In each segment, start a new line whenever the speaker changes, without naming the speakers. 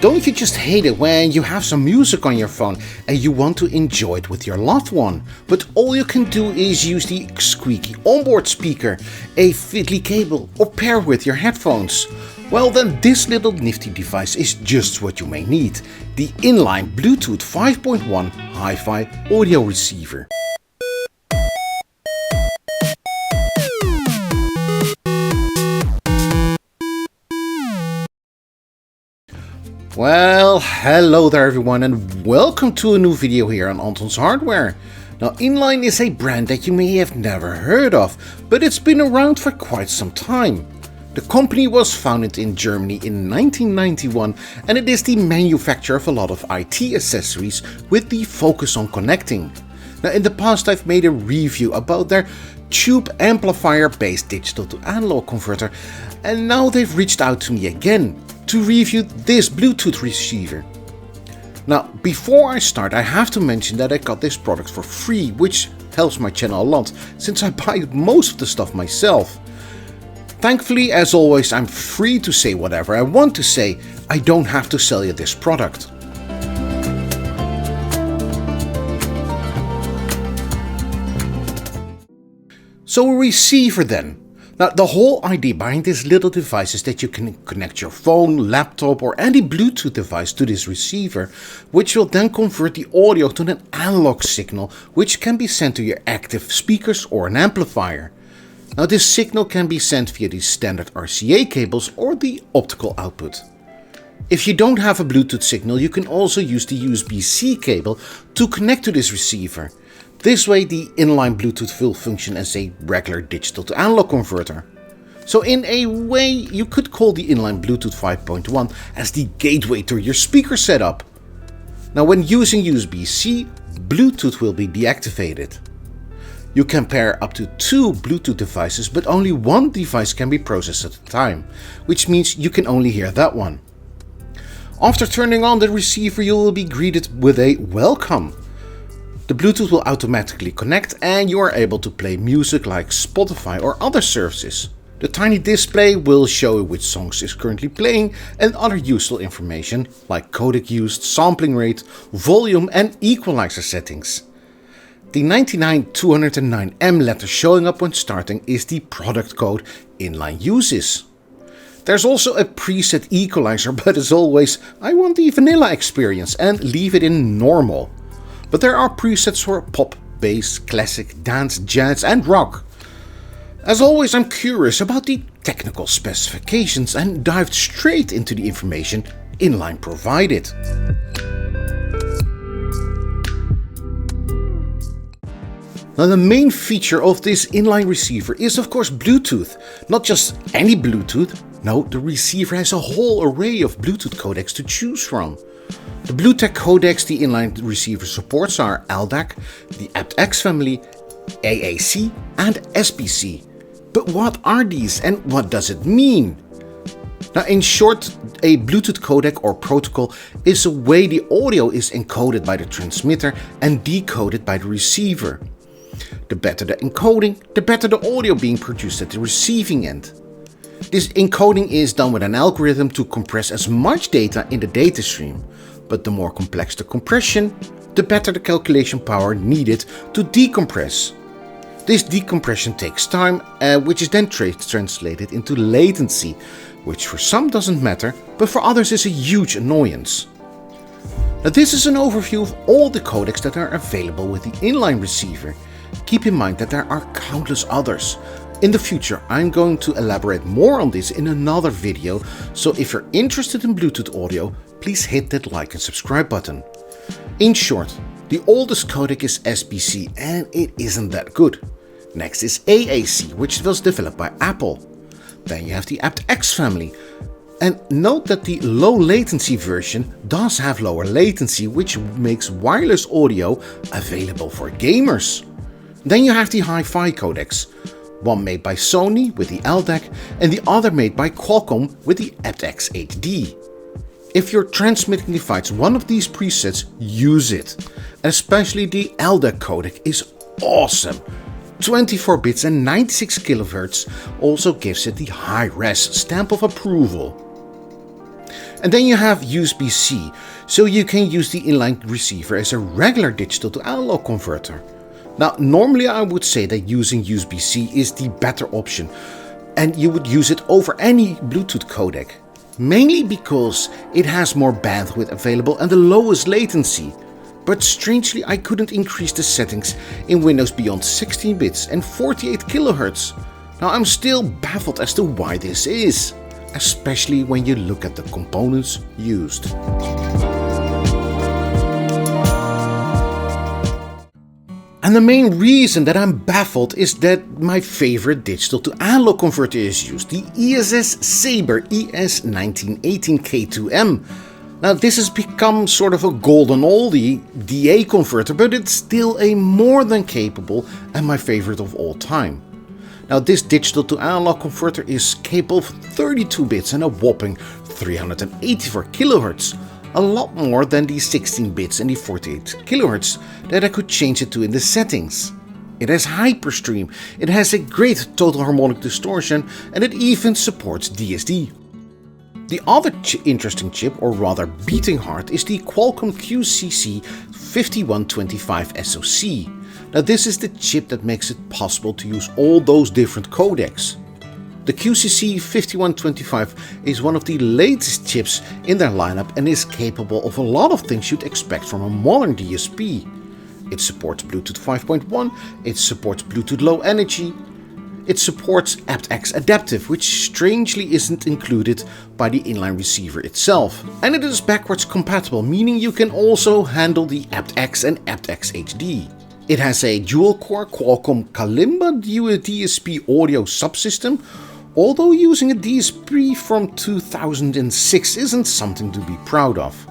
Don't you just hate it when you have some music on your phone and you want to enjoy it with your loved one, but all you can do is use the squeaky onboard speaker, a fiddly cable, or pair with your headphones? Well, then this little nifty device is just what you may need, the InLine Bluetooth 5.1 HiFi Audio Receiver. Well, hello there everyone and welcome to a new video here on Anton's Hardware. Now, InLine is a brand that you may have never heard of, but it's been around for quite some time. The company was founded in Germany in 1991 and it is the manufacturer of a lot of IT accessories with the focus on connecting. Now, in the past I've made a review about their tube amplifier based digital to analog converter, and now they've reached out to me again to review this Bluetooth receiver. Now, before I start, I have to mention that I got this product for free, which helps my channel a lot since I buy most of the stuff myself. Thankfully, as always, I'm free to say whatever I want to say. I don't have to sell you this product. So a receiver then. Now, the whole idea behind this little device is that you can connect your phone, laptop or any Bluetooth device to this receiver, which will then convert the audio to an analog signal, which can be sent to your active speakers or an amplifier. Now, this signal can be sent via the standard RCA cables or the optical output. If you don't have a Bluetooth signal, you can also use the USB-C cable to connect to this receiver. This way the InLine Bluetooth will function as a regular digital to analog converter. So in a way you could call the InLine Bluetooth 5.1 as the gateway to your speaker setup. Now, when using USB-C, Bluetooth will be deactivated. You can pair up to 2 Bluetooth devices, but only one device can be processed at a time, which means you can only hear that one. After turning on the receiver, you will be greeted with a welcome. The Bluetooth will automatically connect and you are able to play music like Spotify or other services. The tiny display will show you which songs is currently playing and other useful information like codec used, sampling rate, volume and equalizer settings. The 99209M letter showing up when starting is the product code InLine uses. There's also a preset equalizer, but as always, I want the vanilla experience and leave it in normal. But there are presets for pop, bass, classic, dance, jazz and rock. As always, I'm curious about the technical specifications and dived straight into the information InLine provided. Now, the main feature of this InLine receiver is of course Bluetooth. Not just any Bluetooth, no, the receiver has a whole array of Bluetooth codecs to choose from. The Bluetooth codecs the InLine receiver supports are LDAC, the aptX family, AAC and SBC. But what are these and what does it mean? Now, in short, a Bluetooth codec or protocol is a way the audio is encoded by the transmitter and decoded by the receiver. The better the encoding, the better the audio being produced at the receiving end. This encoding is done with an algorithm to compress as much data in the data stream. But the more complex the compression, the better the calculation power needed to decompress. This decompression takes time, which is then translated into latency, which for some doesn't matter, but for others is a huge annoyance. Now, this is an overview of all the codecs that are available with the InLine receiver. Keep in mind that there are countless others. In the future, I'm going to elaborate more on this in another video, so if you're interested in Bluetooth audio, please hit that like and subscribe button. In short, the oldest codec is SBC and it isn't that good. Next is AAC, which was developed by Apple. Then you have the aptX family. And note that the low latency version does have lower latency, which makes wireless audio available for gamers. Then you have the HiFi codecs, one made by Sony with the LDAC and the other made by Qualcomm with the aptX HD. If you're transmitting device one of these presets, use it. Especially the LDAC codec is awesome. 24 bits and 96 kHz also gives it the high-res stamp of approval. And then you have USB-C, so you can use the InLine receiver as a regular digital to analog converter. Now, normally I would say that using USB-C is the better option, and you would use it over any Bluetooth codec, mainly because it has more bandwidth available and the lowest latency. But strangely, I couldn't increase the settings in Windows beyond 16 bits and 48 kHz. Now, I'm still baffled as to why this is, especially when you look at the components used. And the main reason that I'm baffled is that my favorite digital to analog converter is used, the ESS Sabre ES1918K2M. Now, this has become sort of a golden oldie DA converter, but it's still a more than capable and my favorite of all time. Now, this digital to analog converter is capable of 32 bits and a whopping 384 kHz. A lot more than the 16 bits and the 48 kHz that I could change it to in the settings. It has hyperstream, it has a great total harmonic distortion, and it even supports DSD. The other interesting chip, or rather beating heart, is the Qualcomm QCC5125 SoC. Now, this is the chip that makes it possible to use all those different codecs. The QCC5125 is one of the latest chips in their lineup and is capable of a lot of things you'd expect from a modern DSP. It supports Bluetooth 5.1, it supports Bluetooth Low Energy, it supports aptX Adaptive, which strangely isn't included by the InLine receiver itself. And it is backwards compatible, meaning you can also handle the aptX and aptX HD. It has a dual-core Qualcomm Kalimba DSP audio subsystem, although using a DSP from 2006 isn't something to be proud of.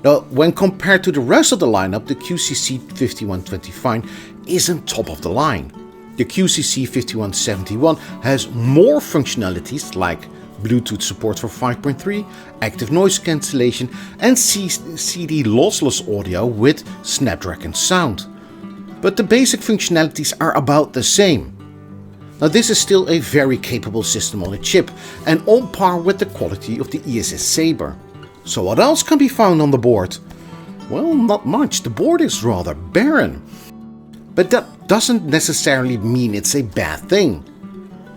Now, when compared to the rest of the lineup, the QCC5125 isn't top of the line. The QCC5171 has more functionalities like Bluetooth support for 5.3, active noise cancellation, and CD lossless audio with Snapdragon sound. But the basic functionalities are about the same. Now, this is still a very capable system on a chip and on par with the quality of the ESS Sabre. So what else can be found on the board? Well, not much. The board is rather barren. But that doesn't necessarily mean it's a bad thing.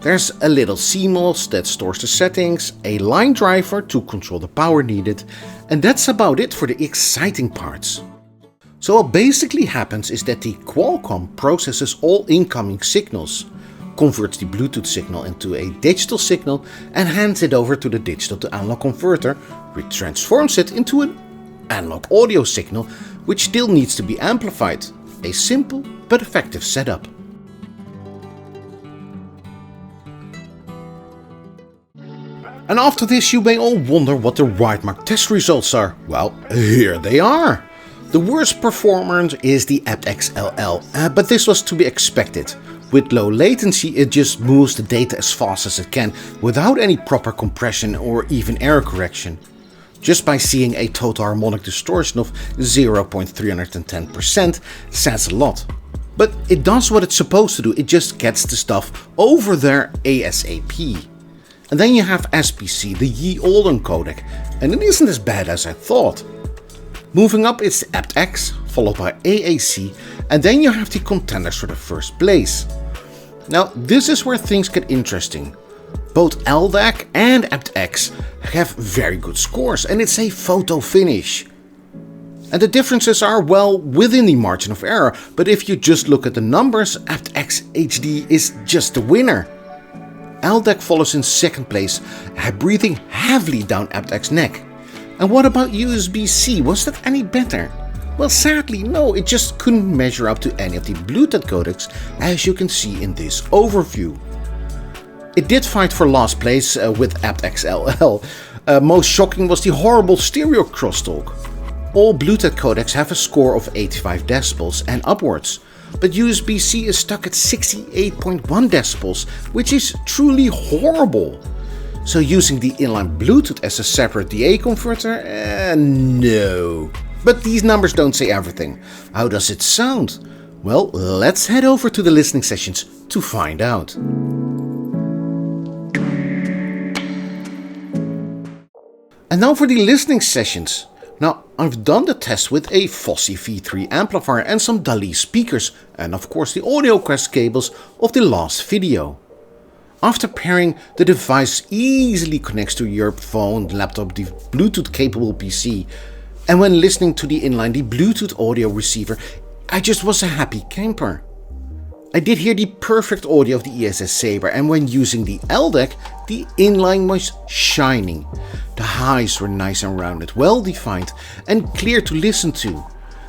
There's a little CMOS that stores the settings, a line driver to control the power needed, and that's about it for the exciting parts. So what basically happens is that the Qualcomm processes all incoming signals, converts the Bluetooth signal into a digital signal and hands it over to the digital to analog converter, which transforms it into an analog audio signal, which still needs to be amplified. A simple but effective setup. And after this, you may all wonder what the Rightmark test results are. Well, here they are. The worst performance is the aptX LL, but this was to be expected. With low latency, it just moves the data as fast as it can without any proper compression or even error correction. Just by seeing a total harmonic distortion of 0.310% says a lot. But it does what it's supposed to do, it just gets the stuff over there ASAP. And then you have SPC, the Ye Olden codec, and it isn't as bad as I thought. Moving up, it's aptX, followed by AAC, and then you have the contenders for the first place. Now, this is where things get interesting. Both LDAC and aptX have very good scores, and it's a photo finish. And the differences are well within the margin of error, but if you just look at the numbers, aptX HD is just the winner. LDAC follows in second place, breathing heavily down aptX's neck. And what about USB-C? Was that any better? Well, sadly no, it just couldn't measure up to any of the Bluetooth codecs, as you can see in this overview. It did fight for last place with aptX LL. Most shocking was the horrible stereo crosstalk. All Bluetooth codecs have a score of 85 decibels and upwards, but USB-C is stuck at 68.1 decibels, which is truly horrible. So using the InLine Bluetooth as a separate DA converter? No. But these numbers don't say everything. How does it sound? Well, let's head over to the listening sessions to find out. And now for the listening sessions. Now, I've done the test with a Fosse V3 amplifier and some DALI speakers, and of course the AudioQuest cables of the last video. After pairing, the device easily connects to your phone, laptop, the Bluetooth capable PC, and when listening to the InLine, the Bluetooth audio receiver, I just was a happy camper. I did hear the perfect audio of the ESS Sabre, and when using the LDAC, the InLine was shining. The highs were nice and rounded, well defined and clear to listen to.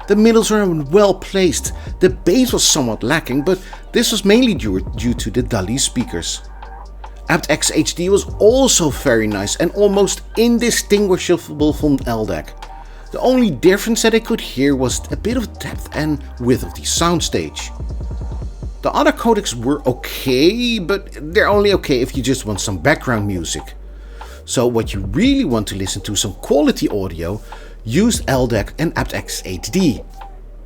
The middles were well placed, the bass was somewhat lacking, but this was mainly due to the DALI speakers. aptX HD was also very nice and almost indistinguishable from LDAC. The only difference that I could hear was a bit of depth and width of the soundstage. The other codecs were okay, but they're only okay if you just want some background music. So what you really want to listen to some quality audio, use LDAC and aptX HD.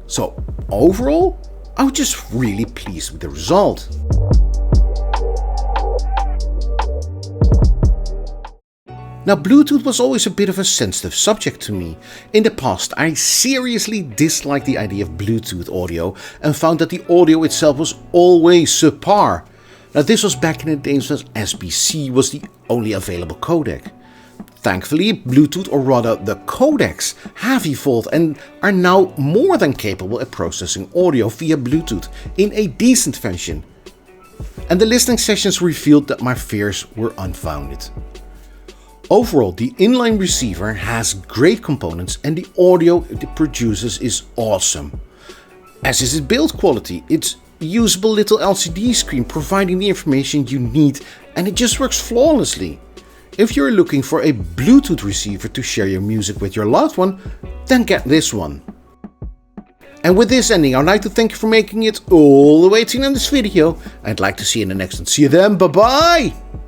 So overall, I was just really pleased with the result. Now, Bluetooth was always a bit of a sensitive subject to me. In the past, I seriously disliked the idea of Bluetooth audio and found that the audio itself was always subpar. Now, this was back in the days when SBC was the only available codec. Thankfully, Bluetooth, or rather the codecs, have evolved and are now more than capable at processing audio via Bluetooth in a decent fashion. And the listening sessions revealed that my fears were unfounded. Overall, the InLine receiver has great components and the audio it produces is awesome. As is its build quality, it's a usable little LCD screen providing the information you need, and it just works flawlessly. If you're looking for a Bluetooth receiver to share your music with your loved one, then get this one. And with this ending, I'd like to thank you for making it all the way to the end of this video. I'd like to see you in the next one. See you then, bye bye!